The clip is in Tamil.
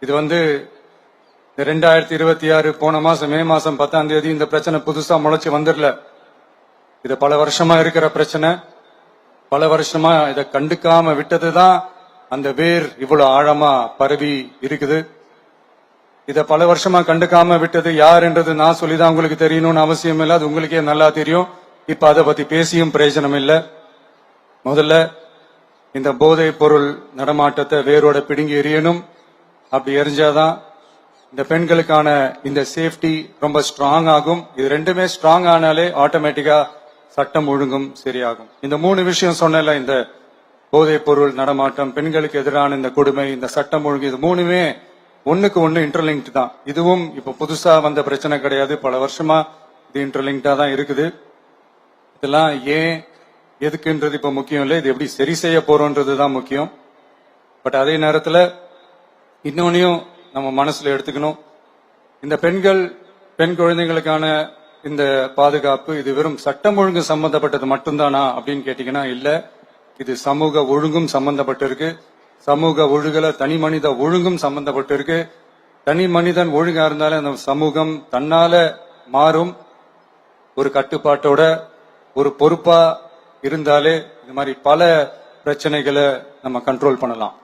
இது வந்து 2026 போன மாசம் மே மாசம் 10ஆம் தேதி இந்த பிரச்சனை புதுசா முளைச்சு வந்துடல. இது பல வருஷமா இருக்கிற பிரச்சனை. பல வருஷமா இதை கண்டுக்காம விட்டதுதான் அந்த வேர் இவ்வளவு ஆழமா பரவி இருக்குது. இத பல வருஷமா கண்டுக்காம விட்டது யாருன்றது நான் சொல்லிதான் உங்களுக்கு தெரியணும்னு அவசியம் இல்லை. அது உங்களுக்கே நல்லா தெரியும். இப்ப அதை பத்தி பேசியும் பிரயோஜனம் இல்லை. முதல்ல இந்த போதைப் பொருள் நடமாட்டத்தை வேரோட பிடுங்கி எறியணும். அப்படி எரிஞ்சாதான் இந்த பெண்களுக்கான இந்த சேஃப்டி ரொம்ப ஸ்ட்ராங் ஆகும். இது ரெண்டுமே ஸ்ட்ராங் ஆனாலே ஆட்டோமேட்டிக்கா சட்டம் ஒழுங்கும் சரியாகும். இந்த 3 விஷயம் சொன்னல, இந்த போதைப் பொருள் நடமாட்டம், பெண்களுக்கு எதிரான இந்த கொடுமை, இந்த சட்டம் ஒழுங்கு, இது 3மே ஒண்ணுக்கு ஒண்ணு இன்டர்லிங்க்ட் தான். இதுவும் இப்ப புதுசா வந்த பிரச்சனை கிடையாது. பல வருஷமா இது இன்டர்லிங்க்டா தான் இருக்குது. இதெல்லாம் ஏன் எதுக்குன்றது இப்ப முக்கியம் இல்லை. இது எப்படி சரி செய்ய போறோம்ன்றது தான் முக்கியம். பட் அதே நேரத்துல இன்னொன்னையும் நம்ம மனசுல எடுத்துக்கணும். இந்த பெண் குழந்தைகளுக்கான இந்த பாதுகாப்பு இது வெறும் சட்டம் ஒழுங்கு சம்பந்தப்பட்டது மட்டும்தானா அப்படின்னு கேட்டீங்கன்னா இல்ல. இது சமூக ஒழுங்கும் சம்பந்தப்பட்டிருக்கு. சமூக ஒழுங்குல தனி மனித ஒழுங்கும் சம்பந்தப்பட்டிருக்கு. தனி மனிதன் ஒழுங்கா இருந்தாலே அந்த சமூகம் தன்னால மாறும். ஒரு கட்டுப்பாட்டோட ஒரு பொறுப்பா இருந்தாலே இது மாதிரி பல பிரச்சனைகளை நம்ம கண்ட்ரோல் பண்ணலாம்.